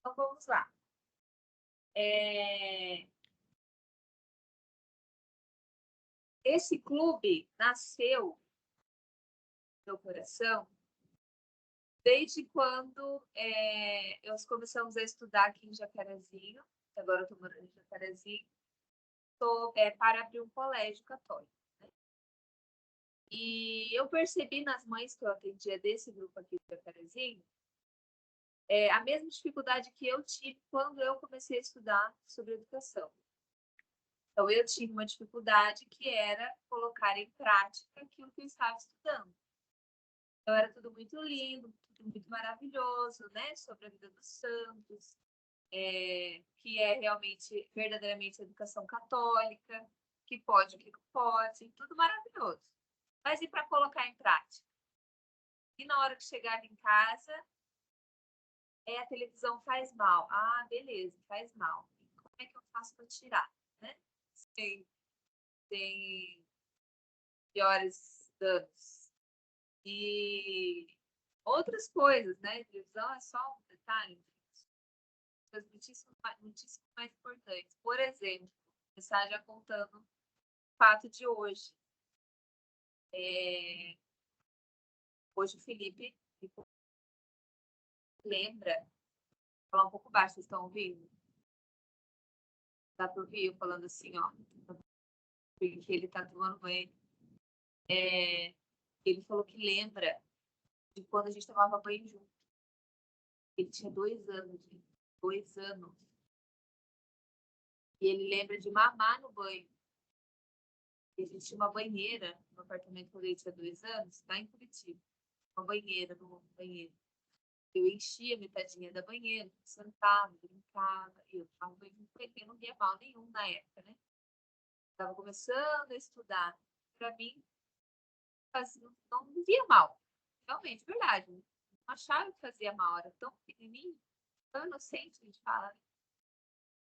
Então, vamos lá. Esse clube nasceu no coração desde quando nós começamos a estudar aqui em Jacarezinho, agora eu estou morando em Jacarezinho, para abrir um colégio católico. Né? E eu percebi nas mães que eu atendia desse grupo aqui de Jacarezinho a mesma dificuldade que eu tive quando eu comecei a estudar sobre educação. Então, eu tive uma dificuldade que era colocar em prática aquilo que eu estava estudando. Então, era tudo muito lindo, tudo muito maravilhoso, né? Sobre a vida dos santos, que é realmente, verdadeiramente, educação católica, que pode, que não pode, tudo maravilhoso. Mas e para colocar em prática? E na hora que chegava em casa, a televisão faz mal. Ah, beleza, faz mal. E como é que eu faço para tirar? Né? Tem piores danos. E outras coisas, né? Televisão é só um detalhe, mas muitíssimo mais importantes. Por exemplo, começar já contando o fato de hoje. Hoje o Felipe lembra, vou falar um pouco baixo, vocês estão ouvindo? Dá para ouvir eu falando assim, ó, porque ele está tomando banho. Ele falou que lembra de quando a gente tomava banho junto. Ele tinha 2 anos, gente. 2 anos. E ele lembra de mamar no banho. E a gente tinha uma banheira no apartamento quando ele tinha 2 anos, lá em Curitiba. Uma banheira no banheiro. Eu enchia metadinha da banheira, sentava, brincava. E eu tomava banho junto com ele, eu não via mal nenhum na época, né? Estava começando a estudar. Para mim, não via mal. Realmente, verdade. Não achava que fazia mal. Era tão pequenininho, tão inocente, a gente fala. Né?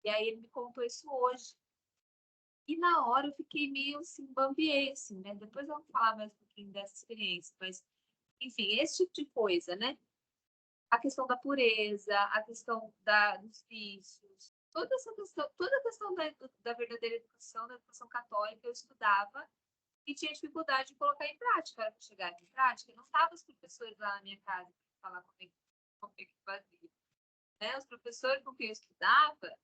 E aí ele me contou isso hoje. E na hora eu fiquei meio assim, bambiei, assim, né? Depois vamos falar mais um pouquinho dessa experiência. Mas, enfim, esse tipo de coisa, né? A questão da pureza, a questão dos vícios, toda a questão da verdadeira educação, da educação católica, eu estudava e tinha dificuldade de colocar em prática. Para chegar em prática, não estavam os professores lá na minha casa para falar como é que fazia. Né? Os professores com quem eu estudava,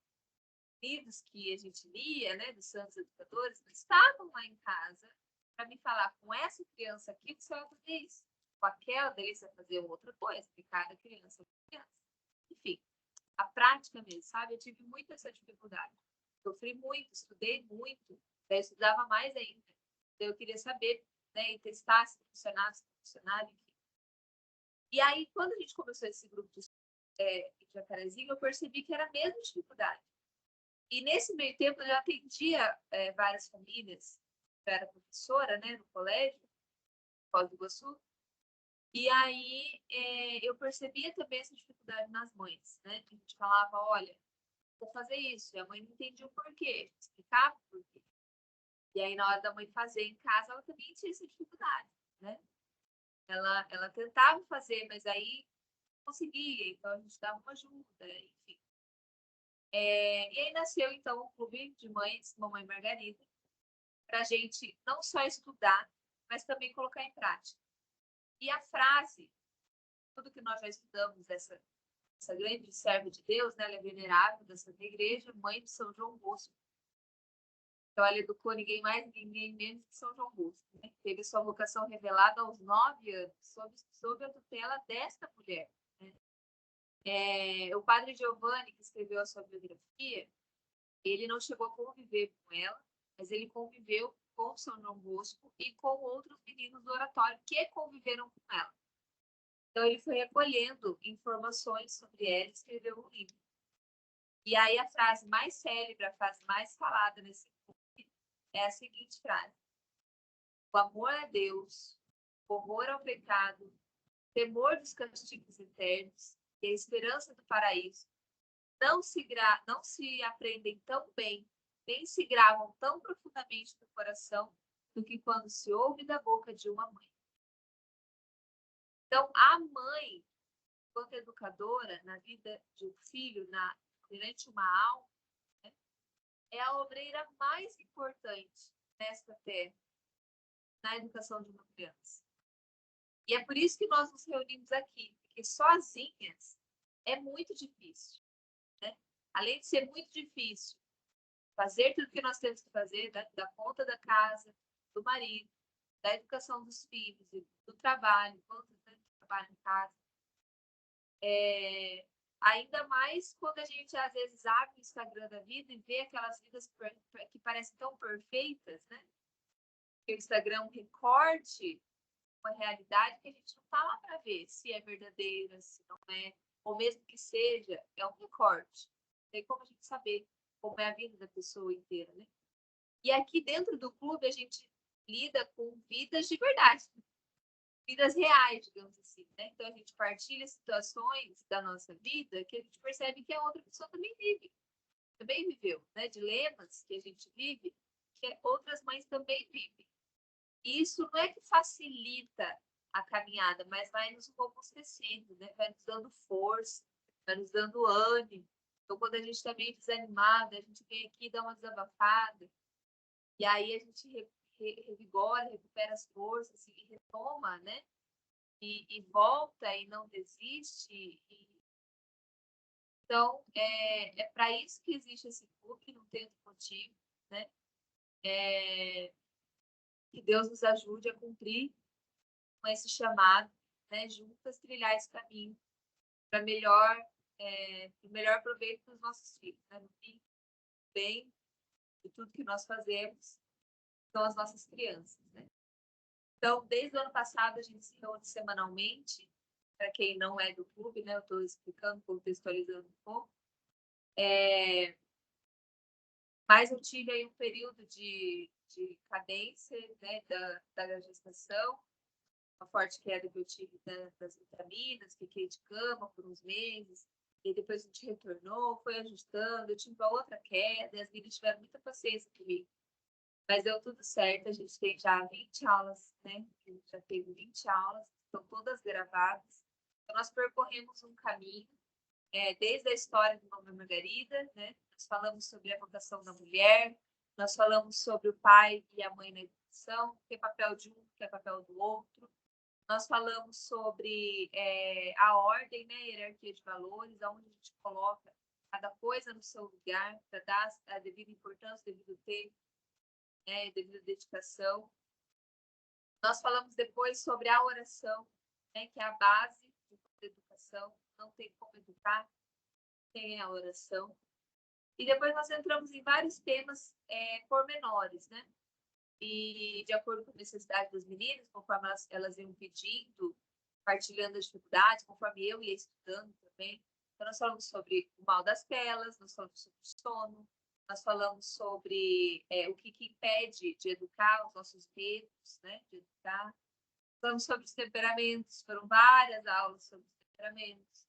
livros que a gente lia, né, dos santos educadores, estavam lá em casa para me falar, com essa criança aqui, você vai fazer isso. Com aquela dele, você vai fazer outra coisa, porque cada criança é criança. Enfim, a prática mesmo, sabe? Eu tive muito essa dificuldade. Sofri muito, estudei muito, daí eu estudava mais ainda. Daí eu queria saber, né, e testar se funcionava, enfim. E aí, quando a gente começou esse grupo de Jacarezinho, eu percebi que era a mesma dificuldade. E nesse meio tempo eu já atendia várias famílias, eu era professora, né, no colégio, Foz do Iguaçu, e aí eu percebia também essa dificuldade nas mães, né? A gente falava, olha, vou fazer isso, e a mãe não entendia o porquê, explicava o porquê. E aí na hora da mãe fazer em casa, ela também tinha essa dificuldade, né? Ela tentava fazer, mas aí não conseguia, então a gente dava uma ajuda, enfim. E aí nasceu, então, o Clube de Mães, Mamãe Margarida, para a gente não só estudar, mas também colocar em prática. E a frase, tudo que nós já estudamos, essa grande serva de Deus, né, ela é venerável da Santa Igreja, mãe de São João Bosco. Então, ela educou ninguém mais, ninguém menos que São João Bosco. Né? Teve sua vocação revelada aos 9 anos, sob a tutela desta mulher. Né? O padre Giovanni, que escreveu a sua biografia, ele não chegou a conviver com ela, mas ele conviveu com São João Bosco e com outros meninos do oratório que conviveram com ela. Então, ele foi recolhendo informações sobre ela e escreveu um livro. E aí, a frase mais célebre, a frase mais falada nesse livro é a seguinte frase: o amor a Deus, o horror ao pecado, temor dos castigos eternos e a esperança do paraíso não se aprendem tão bem, nem se gravam tão profundamente no coração do que quando se ouve da boca de uma mãe. Então, a mãe, enquanto educadora na vida de um filho, durante uma aula, né, é a obreira mais importante nesta terra, na educação de uma criança. E é por isso que nós nos reunimos aqui, porque sozinhas é muito difícil, né? Além de ser muito difícil fazer tudo que nós temos que fazer, da conta da casa, do marido, da educação dos filhos, do trabalho, quanto tempo trabalho em casa. Ainda mais quando a gente, às vezes, abre o Instagram da vida e vê aquelas vidas que parecem tão perfeitas, né? Que o Instagram é um recorte, uma realidade que a gente não está lá para ver se é verdadeira, se não é, ou mesmo que seja, é um recorte. Não tem como a gente saber como é a vida da pessoa inteira, né? E aqui dentro do clube a gente lida com vidas de verdade, vidas reais, digamos assim, né? Então a gente partilha situações da nossa vida que a gente percebe que a outra pessoa também vive, também viveu, né? Dilemas que a gente vive, que outras mães também vivem. E isso não é que facilita a caminhada, mas vai nos robustecendo, né? Vai nos dando força, vai nos dando ânimo. Então, quando a gente está meio desanimada, a gente vem aqui e dá uma desabafada, e aí a gente revigora, recupera as forças e retoma, né? E volta e não desiste. Então, é para isso que existe esse clube, não tem outro motivo, né? Que Deus nos ajude a cumprir com esse chamado, né? Juntas trilhar esse caminho para melhor proveito dos nossos filhos, né? No fim, bem de tudo que nós fazemos são as nossas crianças, né? Então, desde o ano passado, a gente se reúne semanalmente. Para quem não é do clube, né? Eu estou explicando, contextualizando um pouco. Mas eu tive aí um período de cadência, né? Da gestação, uma forte queda que eu tive das vitaminas, fiquei de cama por uns meses, e depois a gente retornou, foi ajustando, eu tive uma outra queda, e as meninas tiveram muita paciência comigo. Mas deu tudo certo, a gente tem já 20 aulas, né? A gente já teve 20 aulas, estão todas gravadas. Então, nós percorremos um caminho, desde a história do Mamãe Margarida, né? Nós falamos sobre a vocação da mulher, nós falamos sobre o pai e a mãe na educação, que é papel de um, que é papel do outro. Nós falamos sobre a ordem, né? A hierarquia de valores, onde a gente coloca cada coisa no seu lugar, para dar a devida importância, devido tempo, devido dedicação. Nós falamos depois sobre a oração, né, que é a base da educação. Não tem como educar sem a oração. E depois nós entramos em vários temas pormenores, né? E de acordo com a necessidade das meninas, conforme elas iam pedindo, partilhando as dificuldades, conforme eu ia estudando também. Então, nós falamos sobre o mal das telas, nós falamos sobre o sono, nós falamos sobre o que impede de educar, os nossos medos, né, de educar. Falamos sobre os temperamentos, foram várias aulas sobre os temperamentos.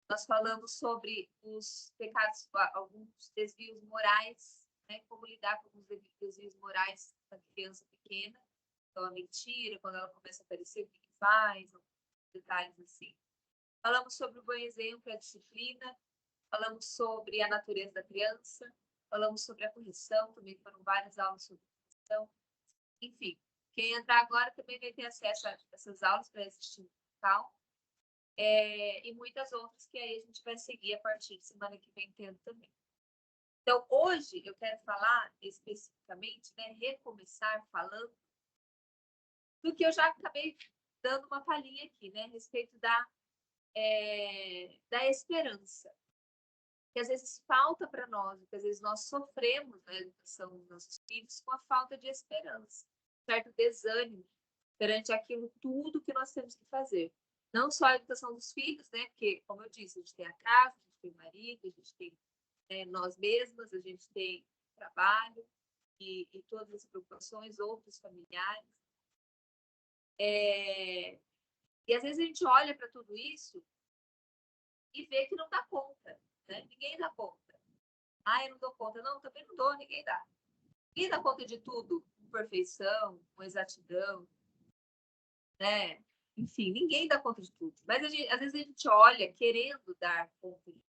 Nós falamos sobre os pecados, alguns desvios morais, né, como lidar com os desvios morais da criança pequena. Então, a mentira, quando ela começa a aparecer, o que faz, detalhes assim. Falamos sobre o bom exemplo, a disciplina. Falamos sobre a natureza da criança, falamos sobre a correção, também foram várias aulas sobre correção. Enfim, quem entrar agora também vai ter acesso a essas aulas para assistir no local. E muitas outras que aí a gente vai seguir a partir de semana que vem tendo também. Então, hoje eu quero falar especificamente, né, recomeçar falando do que eu já acabei dando uma palhinha aqui, né, a respeito da esperança. Que às vezes falta para nós, que às vezes nós sofremos na educação dos nossos filhos com a falta de esperança, certo desânimo perante aquilo tudo que nós temos que fazer. Não só a educação dos filhos, né? Porque, como eu disse, a gente tem a casa, a gente tem o marido, a gente tem nós mesmas, a gente tem trabalho e todas as preocupações, outros familiares. E às vezes a gente olha para tudo isso e vê que não dá conta, né? Ninguém dá conta. Eu não dou conta. Não, também não dou, ninguém dá. Ninguém dá conta de tudo com perfeição, com exatidão, né? Enfim, ninguém dá conta de tudo. Mas às vezes a gente olha querendo dar conta de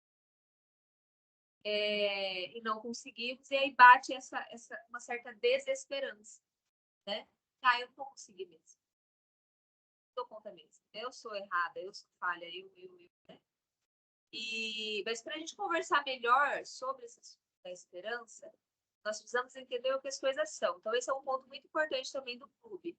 e não conseguimos, e aí bate uma certa desesperança, né? Ah, eu não vou conseguir mesmo. Não dou conta mesmo. Eu sou errada, eu sou falha, né? Mas para a gente conversar melhor sobre esse assunto da esperança, nós precisamos entender o que as coisas são. Então, esse é um ponto muito importante também do clube.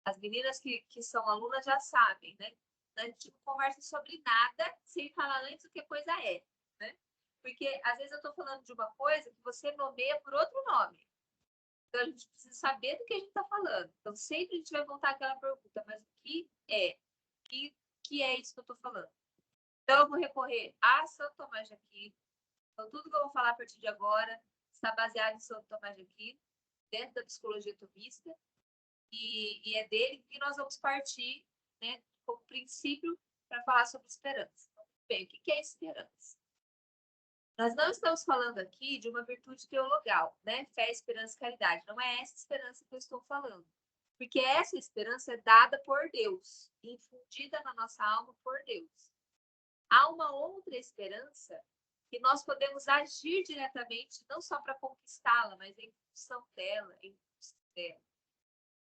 As meninas que são alunas já sabem, né? A gente não conversa sobre nada sem falar antes o que a coisa é, né? Porque, às vezes, eu estou falando de uma coisa que você nomeia por outro nome. Então, a gente precisa saber do que a gente está falando. Então, sempre a gente vai voltar àquela pergunta, mas o que é? O que é isso que eu estou falando? Então, eu vou recorrer a São Tomás de Aquino. Então, tudo que eu vou falar a partir de agora está baseado em São Tomás de Aquino, dentro da psicologia tomista, e é dele que nós vamos partir, né, como princípio para falar sobre esperança. Então, bem, o que é esperança? Nós não estamos falando aqui de uma virtude teologal, né? Fé, esperança e caridade. Não é essa esperança que eu estou falando. Porque essa esperança é dada por Deus, infundida na nossa alma por Deus. Há uma outra esperança que nós podemos agir diretamente, não só para conquistá-la, mas em função dela, em função dela.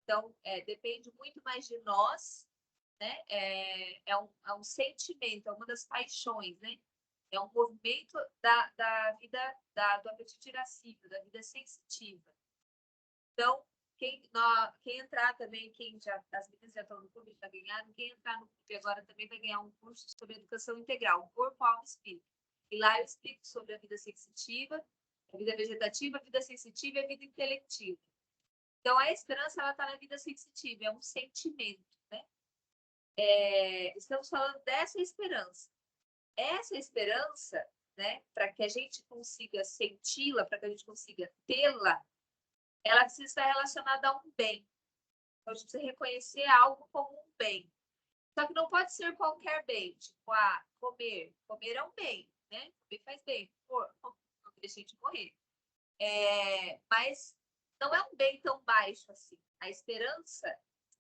Então, depende muito mais de nós, né? É um sentimento, é uma das paixões, né? É um movimento da vida, do apetite irascível, da vida sensitiva. Então, quem entrar também, as meninas já estão no clube, já ganharam, quem entrar no clube agora também vai ganhar um curso sobre educação integral, corpo, alma e espírito. E lá eu explico sobre a vida sensitiva, a vida vegetativa, a vida sensitiva e a vida intelectiva. Então, a esperança, ela está na vida sensitiva, é um sentimento, né? Estamos falando dessa esperança. Essa esperança, né, para que a gente consiga senti-la, para que a gente consiga tê-la, ela precisa estar relacionada a um bem. Então, a gente precisa reconhecer algo como um bem. Só que não pode ser qualquer bem, tipo, comer. Comer é um bem, né? Comer faz bem, não deixa a gente morrer. Mas não é um bem tão baixo assim. A esperança,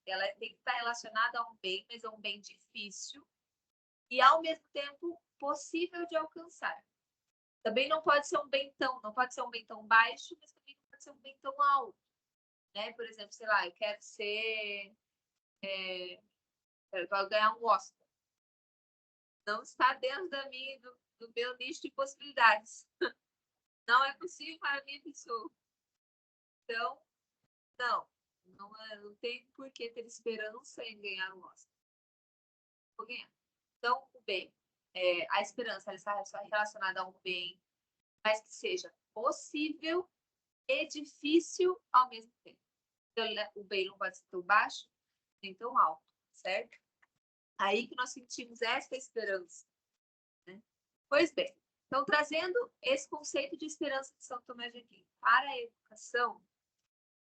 ela tem que estar relacionada a um bem, mas é um bem difícil e, ao mesmo tempo, possível de alcançar. Também não pode ser um bem tão baixo, mas também não pode ser um bem tão alto, né? Por exemplo, sei lá, eu quero ganhar um Oscar. Não está dentro do meu nicho de possibilidades. Não é possível para a minha pessoa. Então, não tem por que ter esperança em ganhar um Oscar. Vou ganhar. Então, o bem, a esperança, ela está relacionada a um bem, mas que seja possível e difícil ao mesmo tempo. Então, o bem não pode ser tão baixo, nem tão alto, certo? Aí que nós sentimos essa esperança, né? Pois bem, então, trazendo esse conceito de esperança de São Tomás de Aquino para a educação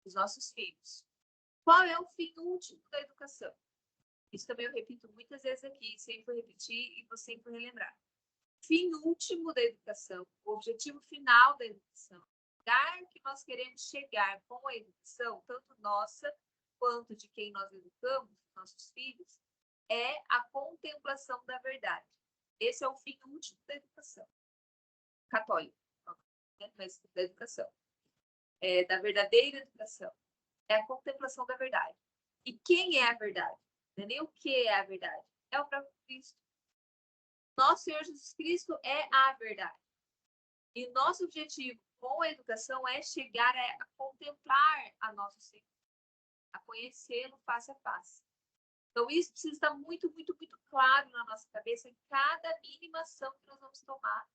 dos nossos filhos. Qual é o fim último da educação? Isso também eu repito muitas vezes aqui, sempre vou repetir e vou sempre relembrar. Fim último da educação, o objetivo final da educação, o lugar que nós queremos chegar com a educação, tanto nossa quanto de quem nós educamos, nossos filhos, é a contemplação da verdade. Esse é o fim último da educação católica, mas da educação, da verdadeira educação. É a contemplação da verdade. E quem é a verdade? Não é nem o que é a verdade, é o próprio Cristo. Nosso Senhor Jesus Cristo é a verdade. E nosso objetivo com a educação é chegar a contemplar a nosso Senhor, a conhecê-lo face a face. Então, isso precisa estar muito, muito, muito claro na nossa cabeça em cada mínima ação que nós vamos tomar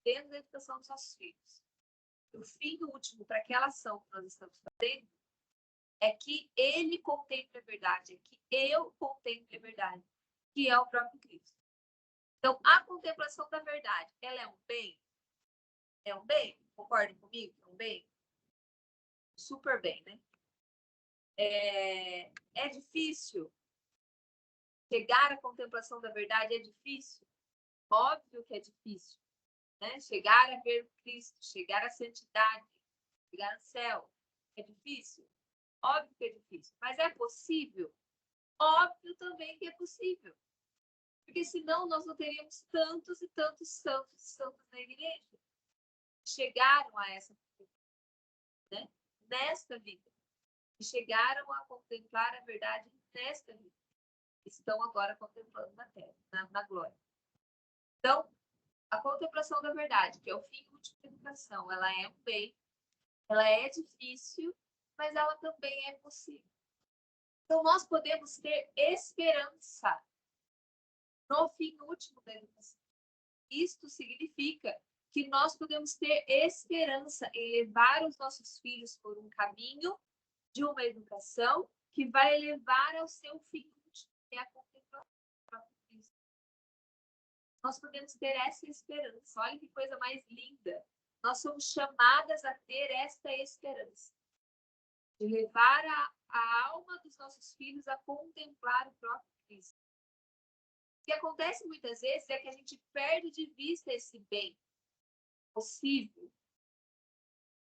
dentro da educação dos nossos filhos. O fim último para aquela ação que nós estamos fazendo é que ele contemple a verdade, é que eu contemple a verdade, que é o próprio Cristo. Então, a contemplação da verdade, ela é um bem? É um bem? Concordem comigo? É um bem? Super bem, né? É difícil? Chegar à contemplação da verdade é difícil? Óbvio que é difícil, né? Chegar a ver Cristo, chegar à santidade, chegar ao céu, é difícil? Óbvio que é difícil, mas é possível? óbvio também que é possível. Porque senão nós não teríamos tantos e tantos santos na igreja. Chegaram a essa, né? Nesta vida. E chegaram a contemplar a verdade nesta vida. Estão agora contemplando na terra, na glória. Então, a contemplação da verdade, que é o fim último da educação, ela é um bem, ela é difícil, mas ela também é possível. Então, nós podemos ter esperança no fim último da educação. Isto significa que nós podemos ter esperança em levar os nossos filhos por um caminho de uma educação que vai levar ao seu fim último, que é a contemplação de Cristo. Nós podemos ter essa esperança. Olha que coisa mais linda. Nós somos chamadas a ter esta esperança de levar a alma dos nossos filhos a contemplar o próprio Cristo. O que acontece muitas vezes é que a gente perde de vista esse bem possível.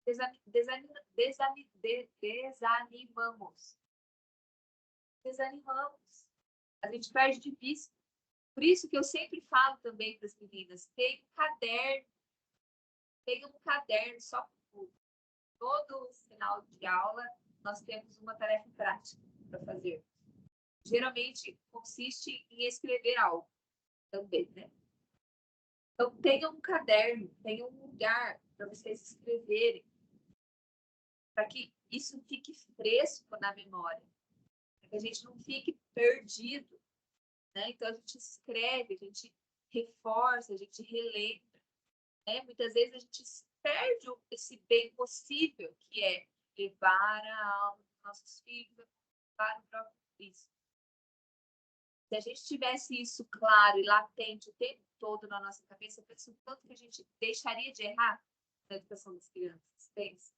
Desanimamos. A gente perde de vista. Por isso que eu sempre falo também para as meninas, tenha um caderno só para tudo. Todo final de aula nós temos uma tarefa prática para fazer. Geralmente consiste em escrever algo também, né? Então tenha um caderno, tenha um lugar para vocês escreverem, para que isso fique fresco na memória, para que a gente não fique perdido, né? Então a gente escreve, a gente reforça, a gente relembra, né? Muitas vezes a gente perde esse bem possível que é levar a alma dos nossos filhos para o próprio Cristo. Se a gente tivesse isso claro e latente o tempo todo na nossa cabeça, eu penso tanto que a gente deixaria de errar na educação das crianças. Pensa.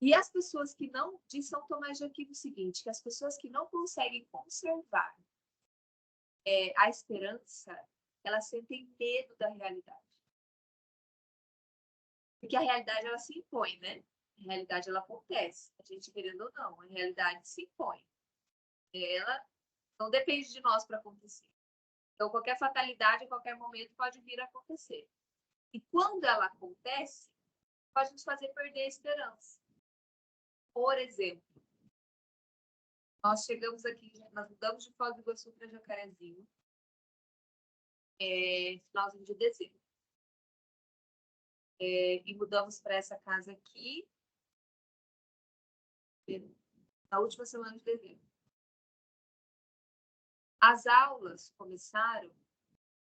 E as pessoas que não, diz São Tomás de Aquino o seguinte, que as pessoas que não conseguem conservar a esperança, elas sentem medo da realidade. Porque a realidade, ela se impõe, né? A realidade, ela acontece. A gente querendo ou não, a realidade se impõe. Ela não depende de nós para acontecer. Então, qualquer fatalidade, em qualquer momento, pode vir a acontecer. E quando ela acontece, pode nos fazer perder a esperança. Por exemplo, nós chegamos aqui, nós mudamos de Foz do Iguaçu para Jacarezinho, finalzinho de dezembro. E mudamos para essa casa aqui na última semana de dezembro. As aulas começaram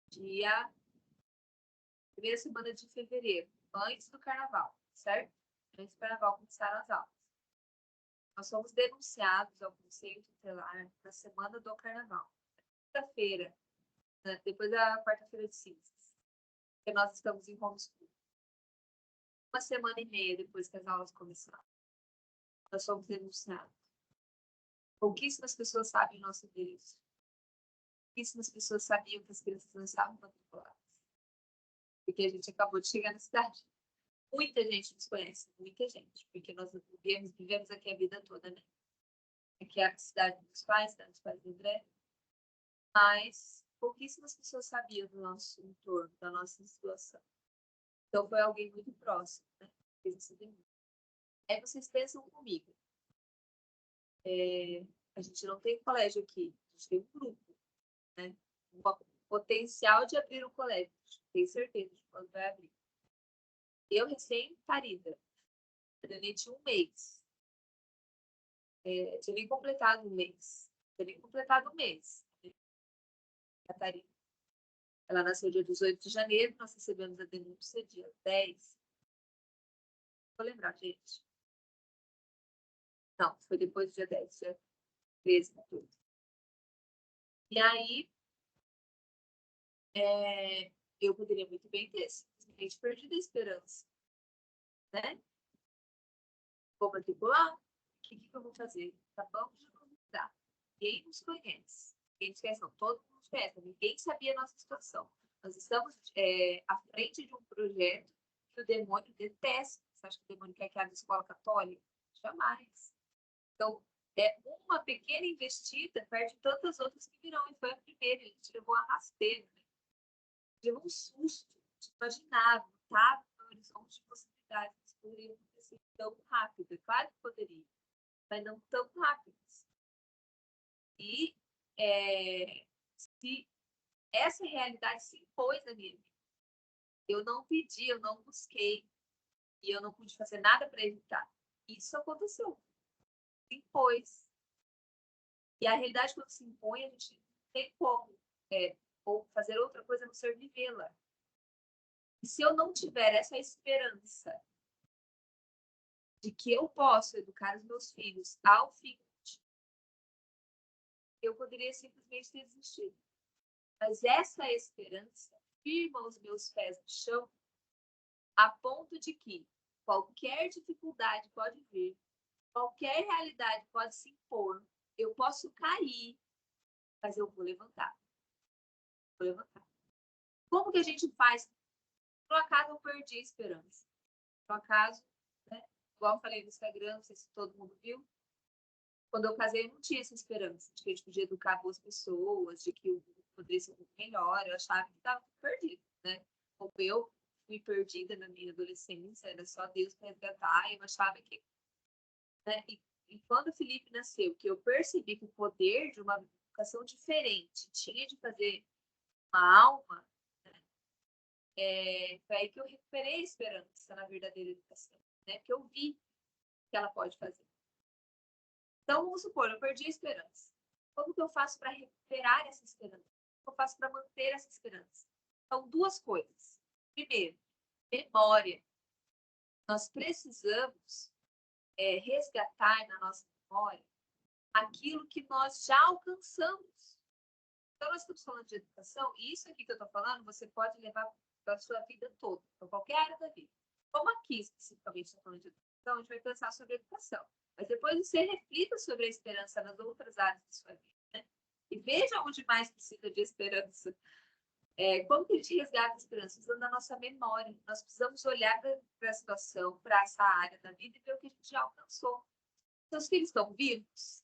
primeira semana de fevereiro, antes do carnaval, certo? Antes do carnaval começaram as aulas. Nós fomos denunciados ao Conselho Tutelar na semana do carnaval. Quinta-feira, né, depois da quarta-feira de cinzas, porque nós estamos em homeschool. Uma semana e meia depois que as aulas começaram, nós fomos denunciados. Pouquíssimas pessoas sabem o nosso endereço. Pouquíssimas pessoas sabiam que as crianças não estavam matriculadas. Porque a gente acabou de chegar na cidade. Muita gente nos conhece, muita gente, porque nós vivemos aqui a vida toda, né? Aqui é a cidade dos pais, cidade dos pais do André. Mas pouquíssimas pessoas sabiam do nosso entorno, da nossa situação. Então foi alguém muito próximo, né? Aí vocês pensam comigo. A gente não tem colégio aqui, a gente tem um grupo, né? Um potencial de abrir um colégio, tenho certeza de quando vai abrir. Eu, recém-parida, eu nem tinha um mês. Tinha nem completado um mês. Catarina. Ela nasceu dia 18 de janeiro, nós recebemos a denúncia dia 10. Vou lembrar, gente. Não, foi depois do dia 10, dia 13, 14. E aí, eu poderia muito bem ter simplesmente perdido a esperança, né? Vou matricular? O que eu vou fazer? Acabamos de mudar. Ninguém nos conhece. Ninguém nos conhece, não. Todo mundo nos conhece. Ninguém sabia a nossa situação. Nós estamos à frente de um projeto que o demônio detesta. Você acha que o demônio quer que abra escola católica? Jamais. Então, Uma pequena investida perde tantas outras que virão. E foi a primeira, a gente levou a rasteira, né? Deu um susto, imaginava, estava no horizonte de possibilidades que poderiam acontecer tão rápido. É claro que poderia, mas não tão rápido. E se essa realidade se impôs na minha vida, eu não pedi, eu não busquei, e eu não pude fazer nada para evitar. Isso aconteceu. Se impôs. E a realidade, quando se impõe, a gente não tem como ou fazer outra coisa a não ser vivê-la. E se eu não tiver essa esperança de que eu posso educar os meus filhos ao fim, eu poderia simplesmente ter desistido. Mas essa esperança firma os meus pés no chão a ponto de que qualquer dificuldade pode vir, qualquer realidade pode se impor, eu posso cair, mas eu vou levantar. Vou levantar. Como que a gente faz? Por acaso eu perdi a esperança. Por acaso, né? Igual eu falei no Instagram, não sei se todo mundo viu, quando eu casei eu não tinha essa esperança de que a gente podia educar boas pessoas, de que o mundo poderia ser um pouco melhor. Eu achava que estava perdido, né? Como eu fui perdida na minha adolescência, era só Deus para resgatar, eu achava que... Né? E quando o Felipe nasceu, que eu percebi que o poder de uma educação diferente tinha de fazer uma alma, foi aí que eu recuperei a esperança na verdadeira educação, né? Que eu vi que ela pode fazer. Então, vamos supor, eu perdi a esperança. Como que eu faço para recuperar essa esperança? Como eu faço para manter essa esperança? Então, duas coisas. Primeiro, memória. Nós precisamos resgatar na nossa memória aquilo que nós já alcançamos. Então, nós estamos falando de educação, e isso aqui que eu estou falando, você pode levar para a sua vida toda, para qualquer área da vida. Como aqui, especificamente, está falando de educação, a gente vai pensar sobre educação. Mas depois você reflita sobre a esperança nas outras áreas da sua vida, né? E veja onde mais precisa de esperança. Como que a gente resgata a esperança? Usando a nossa memória. Nós precisamos olhar para a situação, para essa área da vida e ver o que a gente já alcançou. Seus filhos estão vivos?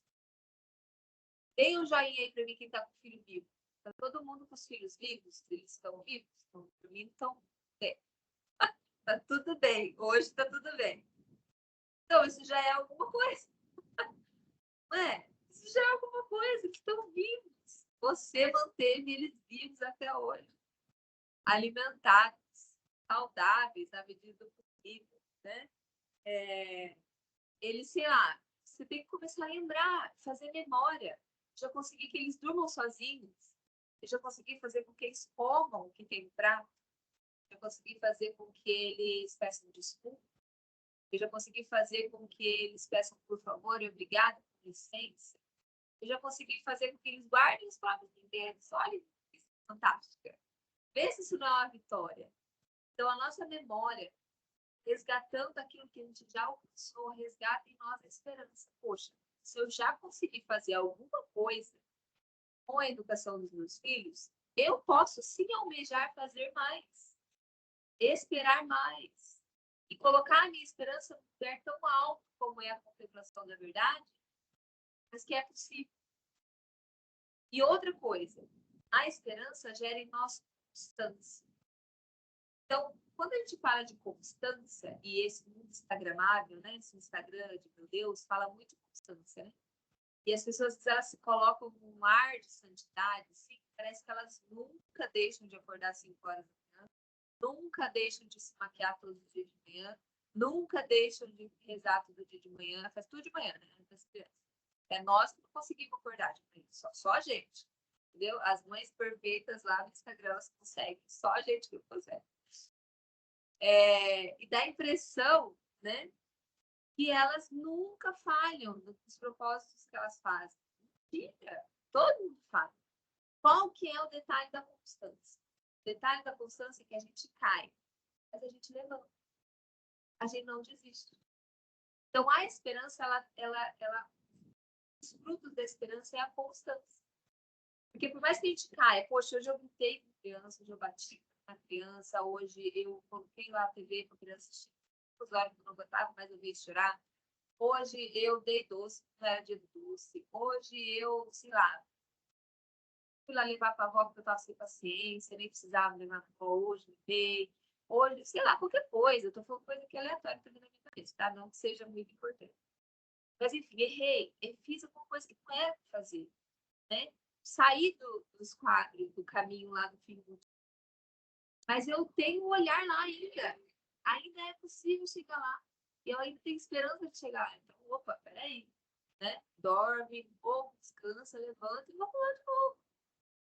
Deem um joinha aí para mim quem está com o filho vivo. Está todo mundo com os filhos vivos? Eles estão vivos? Estão dormindo? Estão bem. Está tudo bem. Hoje está tudo bem. Então, isso já é alguma coisa. Não é? Isso já é alguma coisa, que estão vivos. Você manteve eles vivos até hoje. Alimentados, saudáveis, na medida do possível, né? Eles, sei lá, você tem que começar a lembrar, fazer memória. Já consegui que eles durmam sozinhos. Eu já consegui fazer com que eles comam o que tem no prato. Eu consegui fazer com que eles peçam desculpa. Eu já consegui fazer com que eles peçam por favor e obrigado, com licença. Eu já consegui fazer com que eles guardem os próprios brinquedos. Olha, isso é fantástica. Vê se isso não é uma vitória. Então, a nossa memória, resgatando aquilo que a gente já alcançou, resgata em nós a esperança. Poxa, se eu já consegui fazer alguma coisa com a educação dos meus filhos, eu posso sim almejar fazer mais, esperar mais, e colocar a minha esperança num lugar tão alto como é a contemplação da verdade, mas que é possível. E outra coisa, a esperança gera em nós constância. Então, quando a gente fala de constância, e esse mundo instagramável, né, esse Instagram de meu Deus, fala muito de constância, né? E as pessoas, elas se colocam num ar de santidade, assim, parece que elas nunca deixam de acordar às 5 horas da manhã, nunca deixam de se maquiar todos os dias de manhã, nunca deixam de rezar todo dia de manhã, faz tudo de manhã, né? Das crianças. É nós que não conseguimos acordar de manhã, só a gente, entendeu? As mães perfeitas lá no Instagram, elas conseguem, só a gente que não consegue. E dá a impressão, né, que elas nunca falham nos propósitos que elas fazem. Mentira, todo mundo falha. Qual que é o detalhe da constância? O detalhe da constância é que a gente cai, mas a gente levanta. A gente não desiste. Então, a esperança, os frutos da esperança é a constância. Porque por mais que a gente caia, poxa, hoje eu gritei com criança, hoje eu bati na criança, hoje eu coloquei lá a TV para a criança assistir. As horas que eu não aguentava mais ouvir chorar. Hoje eu dei doce, não era dia do doce. Hoje eu, sei lá, fui lá levar para a avó porque eu estava sem paciência, nem precisava levar para a avó hoje, levei. Hoje, sei lá, qualquer coisa. Eu tô falando coisa que é aleatória também na minha cabeça, tá? Não que seja muito importante. Mas, enfim, errei. Eu fiz alguma coisa que não era para fazer, né? Saí dos quadros, do caminho lá do fim do... Mas eu tenho um olhar lá ainda. Ainda é possível chegar lá. E eu ainda tenho esperança de chegar lá. Então, opa, peraí. Né? Dorme um pouco, descansa, levanta e vamos lá de novo.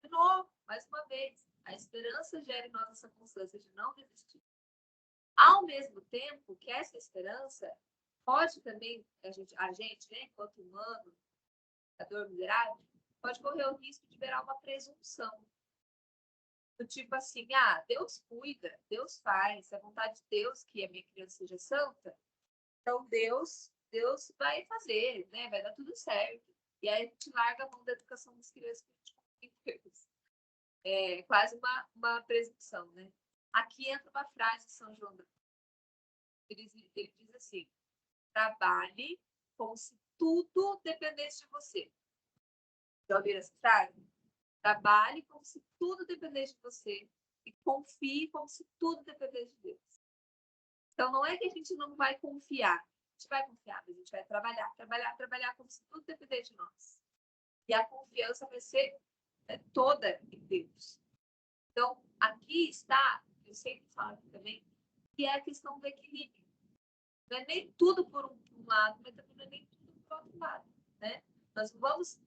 De novo, mais uma vez. A esperança gera em nós essa constância de não desistir. Ao mesmo tempo que essa esperança pode também, a gente né, enquanto humano, pecador miserável, pode correr o risco de virar uma presunção. Do tipo assim, Deus cuida, Deus faz, é a vontade de Deus que a minha criança seja santa, então Deus vai fazer, né? Vai dar tudo certo. E aí a gente larga a mão da educação das crianças que a gente confia em Deus. É quase uma presunção, né? Aqui entra uma frase de São João. Ele diz assim: trabalhe como se tudo dependesse de você. Já ouviram essa frase? Trabalhe como se tudo dependesse de você e confie como se tudo dependesse de Deus. Então, não é que a gente não vai confiar. A gente vai confiar, mas a gente vai trabalhar como se tudo dependesse de nós. E a confiança vai ser toda em Deus. Então, aqui está, eu sempre falo aqui também, que é a questão do equilíbrio. Não é nem tudo por um lado, mas também não é nem tudo por outro lado. Né? Nós não vamos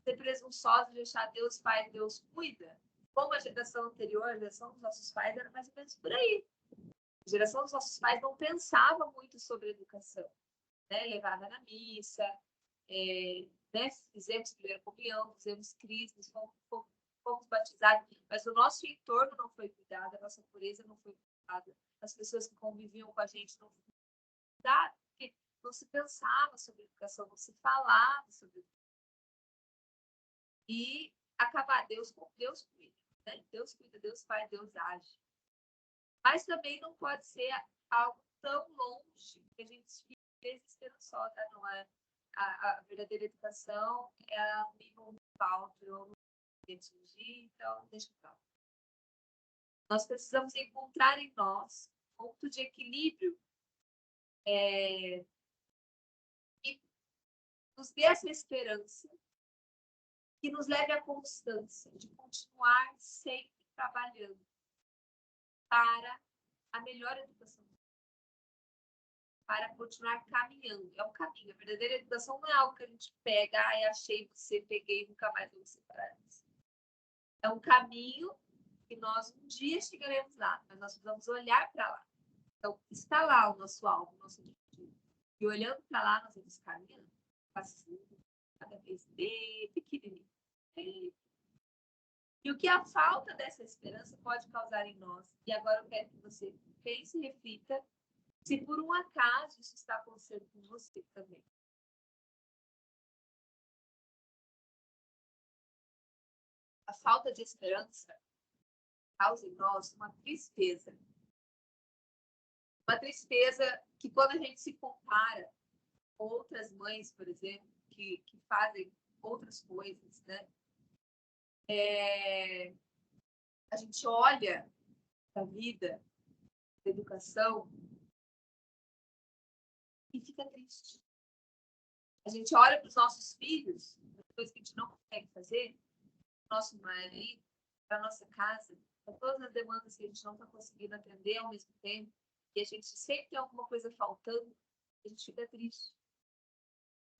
ser presunçosos de achar Deus faz, Deus cuida. Como a geração anterior, a geração dos nossos pais, era mais ou menos por aí. A geração dos nossos pais não pensava muito sobre educação, né? Levada na missa, né? Fizemos primeira comunhão, fizemos crismas, fomos batizados, mas o nosso entorno não foi cuidado, a nossa pureza não foi cuidada, as pessoas que conviviam com a gente não foram cuidadas, porque não se pensava sobre educação, não se falava sobre educação. E acabar, Deus cuida, né? Deus cuida, Deus faz, Deus age. Mas também não pode ser algo tão longe que a gente fique desesperançosa, não é? A verdadeira educação é um nível muito alto, eu não atingir, então deixa eu falar. Nós precisamos encontrar em nós um ponto de equilíbrio que nos dê essa esperança, que nos leve à constância de continuar sempre trabalhando para a melhor educação, para continuar caminhando. É um caminho. A verdadeira educação não é algo que a gente pega, achei você, peguei e nunca mais vamos separar disso. É um caminho que nós um dia chegaremos lá, mas nós precisamos olhar para lá. Então, está lá o nosso alvo, o nosso objetivo. E olhando para lá, nós vamos caminhando, passando, cada vez bem pequenininho. E o que a falta dessa esperança pode causar em nós. E agora eu quero que você pense e reflita se por um acaso isso está acontecendo com você também. A falta de esperança causa em nós uma tristeza. Uma tristeza que quando a gente se compara com outras mães, por exemplo, que fazem outras coisas, né? A gente olha a vida, a educação e fica triste. A gente olha para os nossos filhos, as coisas que a gente não consegue fazer, nosso marido, para nossa casa, para todas as demandas que a gente não está conseguindo atender ao mesmo tempo, e a gente sempre tem alguma coisa faltando, a gente fica triste.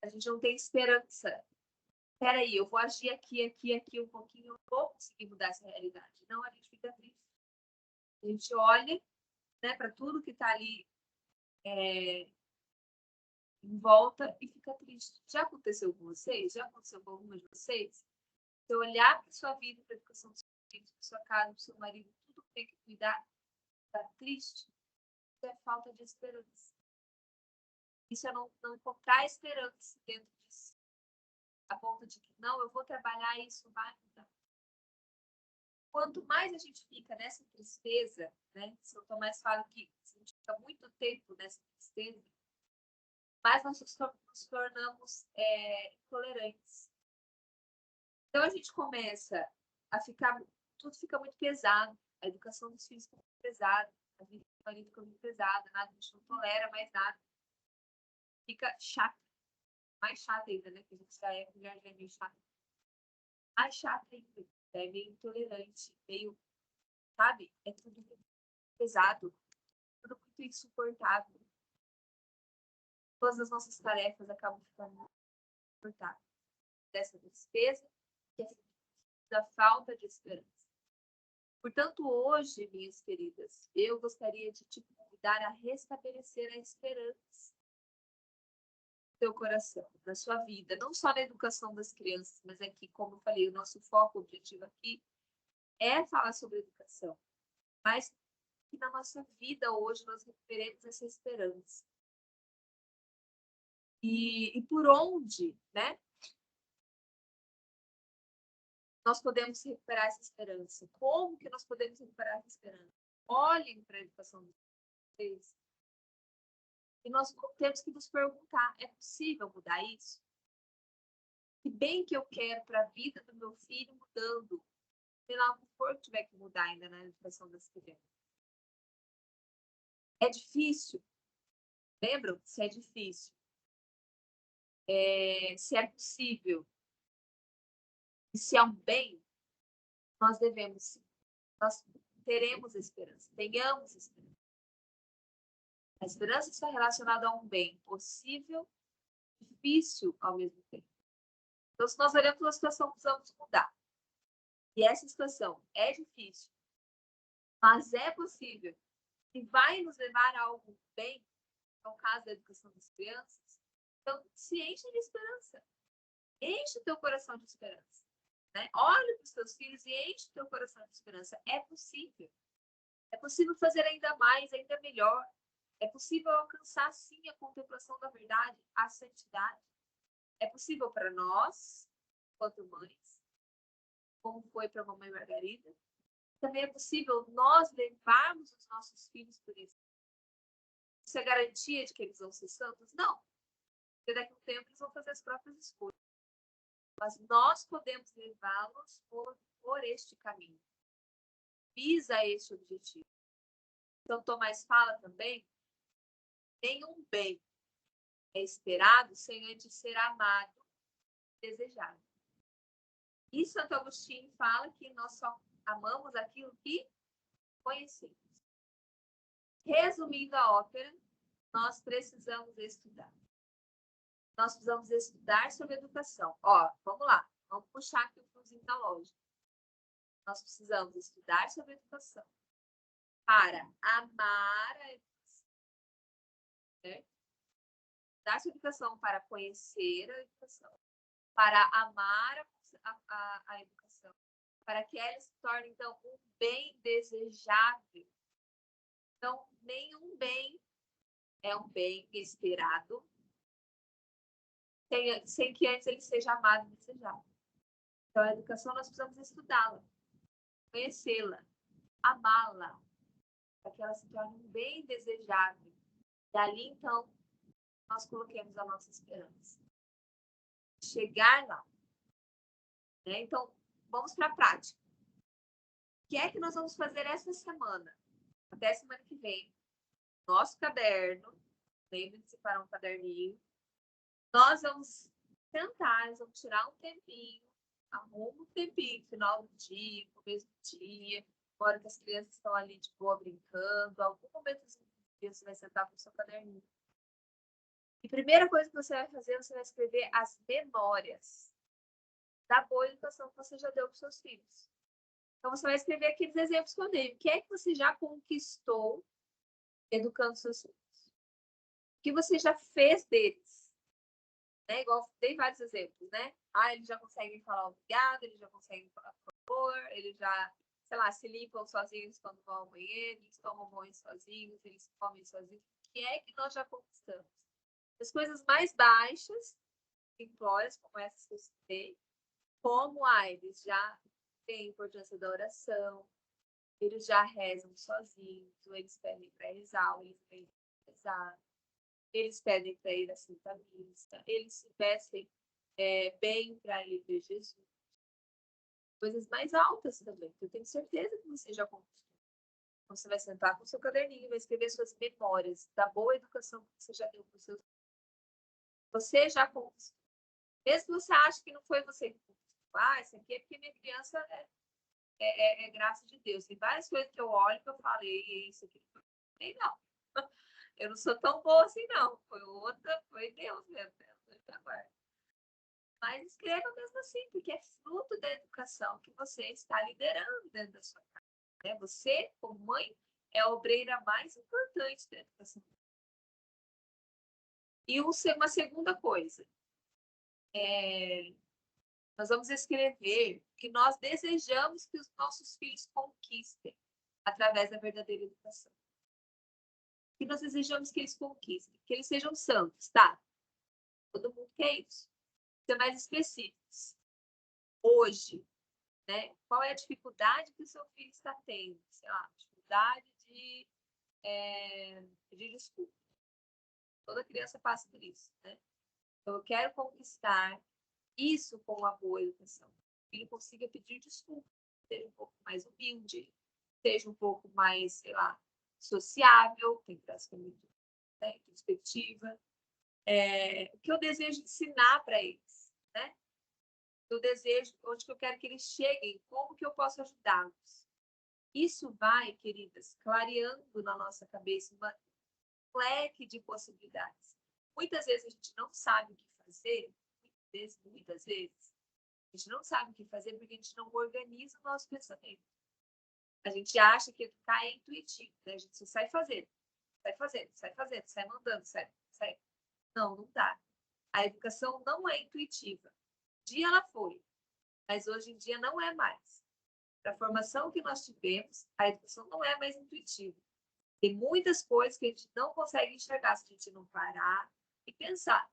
A gente não tem esperança. Espera aí, eu vou agir aqui um pouquinho, eu vou conseguir mudar essa realidade. Não, a gente fica triste. A gente olha, né, para tudo que está ali em volta e fica triste. Já aconteceu com vocês? Já aconteceu com algumas de vocês? Você olhar para sua vida, para a educação dos seus filhos, para sua casa, para o seu marido, tudo que tem que cuidar, está triste, isso é falta de esperança. Isso é não encontrar esperança dentro disso. A ponto de que, não, eu vou trabalhar e isso vai mudar. Quanto mais a gente fica nessa tristeza, né? São Tomás fala que se a gente fica muito tempo nessa tristeza, mais nós nos tornamos tolerantes. Então, a gente começa a ficar... Tudo fica muito pesado. A educação dos filhos fica muito pesada. A vida do marido fica muito pesada. Nada, a gente não tolera mais nada. Fica chato. Mais chata ainda, né? Porque a gente já é mulher, já é meio chata. Mais chata ainda. É meio intolerante. Meio... Sabe? É tudo muito pesado. Tudo muito insuportável. Todas as nossas tarefas acabam ficando muito insuportáveis. Dessa despesa e da falta de esperança. Portanto, hoje, minhas queridas, eu gostaria de te convidar a restabelecer a esperança no teu coração, na sua vida, não só na educação das crianças, mas aqui, como eu falei, o nosso foco, o objetivo aqui é falar sobre educação, mas que na nossa vida hoje nós recuperemos essa esperança. E por onde, né? Nós podemos recuperar essa esperança? Como que nós podemos recuperar essa esperança? Olhem para a educação de vocês. E nós temos que nos perguntar, é possível mudar isso? Que bem que eu quero para a vida do meu filho mudando. Sei lá, o que for que tiver que mudar ainda na educação das crianças. É difícil? Lembram? Se é difícil. Se é possível. E se é um bem, nós teremos esperança. Tenhamos esperança. A esperança está relacionada a um bem possível, difícil ao mesmo tempo. Então, se nós olhamos uma situação, precisamos mudar. E essa situação é difícil, mas é possível e vai nos levar a algo bem, no caso da educação das crianças, então se enche de esperança. Enche o teu coração de esperança. Né? Olha para os teus filhos e enche o teu coração de esperança. É possível. É possível fazer ainda mais, ainda melhor. É possível alcançar, sim, a contemplação da verdade, a santidade. É possível para nós, quanto mães, como foi para a mamãe Margarida. Também é possível nós levarmos os nossos filhos por isso. Isso é garantia de que eles vão ser santos? Não. Porque daqui a um tempo eles vão fazer as próprias escolhas. Mas nós podemos levá-los por este caminho. Visa este objetivo. Então, Tomás fala também, nenhum bem é esperado sem antes ser amado, desejado. E Santo Agostinho fala que nós só amamos aquilo que conhecemos. Resumindo a ópera, nós precisamos estudar. Nós precisamos estudar sobre educação. Ó, vamos lá, vamos puxar aqui o fiozinho da lógica. Nós precisamos estudar sobre educação para amar a educação. Certo? Estudar sobre educação para conhecer a educação, para amar a educação, para que ela se torne, então, um bem desejável. Então, nenhum bem é um bem esperado sem que antes ele seja amado e desejado. Então, a educação nós precisamos estudá-la, conhecê-la, amá-la, para que ela se torne um bem desejável. Dali, então, nós coloquemos a nossa esperança. Chegar lá. Né? Então, vamos para a prática. O que é que nós vamos fazer essa semana? Até semana que vem. Nosso caderno. Lembre de separar um caderninho. Nós vamos tentar, vamos tirar um tempinho. Arruma um tempinho, final do dia, começo do dia. Hora que as crianças estão ali de boa brincando. Algum momento do dia você vai sentar com o seu caderninho. E a primeira coisa que você vai fazer, você vai escrever as memórias da boa educação que você já deu para os seus filhos. Então, você vai escrever aqueles exemplos que eu dei. O que é que você já conquistou educando seus filhos? O que você já fez deles? Né? Igual, dei vários exemplos, né? Eles já conseguem falar obrigado, eles já conseguem falar por favor, eles já, sei lá, se limpam sozinhos quando vão ao banheiro, eles tomam banho sozinhos, eles comem sozinhos. O que é que nós já conquistamos? As coisas mais baixas, simplórias, como essas que eu citei, como eles já têm a importância da oração, eles já rezam sozinhos, ou eles pedem para rezar, ou eles pedem para rezar. eles pedem para ir à Santa Missa, eles se vestem bem para ir ver Jesus. Coisas mais altas também, que eu tenho certeza que você já conquistou. Você vai sentar com o seu caderninho e vai escrever suas memórias da boa educação que você já deu para os seus filhos. Você já conquistou. Mesmo que você ache que não foi você que conquistou. Isso aqui é porque minha criança é graça de Deus. Tem várias coisas que eu olho que eu falei, isso aqui não foi não. Eu não sou tão boa assim, não. Foi outra, foi Deus mesmo. Mas escreva mesmo assim, porque é fruto da educação que você está liderando dentro da sua casa. Né? Você, como mãe, é a obreira mais importante da educação. E uma segunda coisa, nós vamos escrever que nós desejamos que os nossos filhos conquistem através da verdadeira educação. Que nós desejamos que eles conquistem, que eles sejam santos, tá? Todo mundo quer isso. Ser mais específicos. Hoje, né? Qual é a dificuldade que o seu filho está tendo? Sei lá, dificuldade de desculpa. Toda criança passa por isso, né? Então, eu quero conquistar isso com a boa educação. Que ele consiga pedir desculpa, seja um pouco mais humilde, seja um pouco mais, sei lá, sociável, tem criança que é muito introspectiva. O que eu desejo ensinar para eles, né? Eu desejo, onde que eu quero que eles cheguem, como que eu posso ajudá-los. Isso vai, queridas, clareando na nossa cabeça um leque de possibilidades. Muitas vezes a gente não sabe o que fazer, muitas vezes, a gente não sabe o que fazer porque a gente não organiza o nosso pensamento. A gente acha que educar é intuitivo, né? A gente só sai fazendo, sai mandando, sai. Não, não dá. A educação não é intuitiva. Um dia ela foi, mas hoje em dia não é mais. Para a formação que nós tivemos, a educação não é mais intuitiva. Tem muitas coisas que a gente não consegue enxergar se a gente não parar e pensar.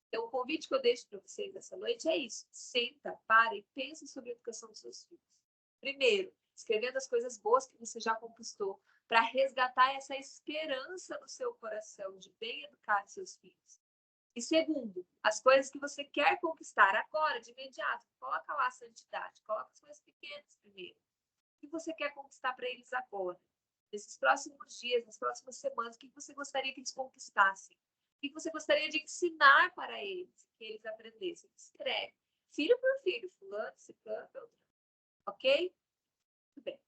Então, o convite que eu deixo para vocês essa noite é isso. Senta, para e pensa sobre a educação dos seus filhos. Primeiro, escrevendo as coisas boas que você já conquistou, para resgatar essa esperança no seu coração de bem educar seus filhos. E segundo, as coisas que você quer conquistar agora, de imediato. Coloca lá a santidade, coloca as coisas pequenas primeiro. O que você quer conquistar para eles agora? Nesses próximos dias, nas próximas semanas, o que você gostaria que eles conquistassem? O que você gostaria de ensinar para eles, que eles aprendessem? Escreve, filho por filho, fulano, ciclano, beltrano. Ok? Muito bem.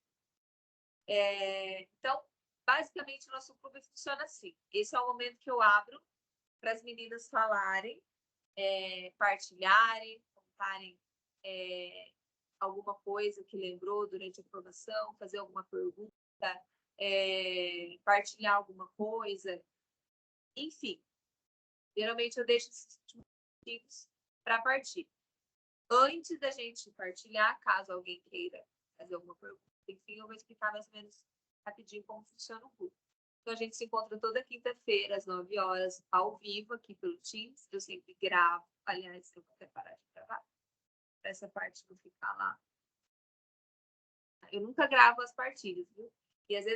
Então, basicamente, o nosso clube funciona assim. Esse é o momento que eu abro para as meninas falarem, partilharem, contarem alguma coisa que lembrou durante a formação, fazer alguma pergunta, partilhar alguma coisa, enfim. Geralmente eu deixo esses motivos para partir. Antes da gente partilhar, caso alguém queira fazer alguma pergunta, enfim, eu vou explicar mais ou menos rapidinho como funciona o curso. Então, a gente se encontra toda quinta-feira, às 9 horas, ao vivo, aqui pelo Teams. Eu sempre gravo. Aliás, eu vou até parar de gravar, para essa parte não ficar lá. Eu nunca gravo as partidas, viu? E às vezes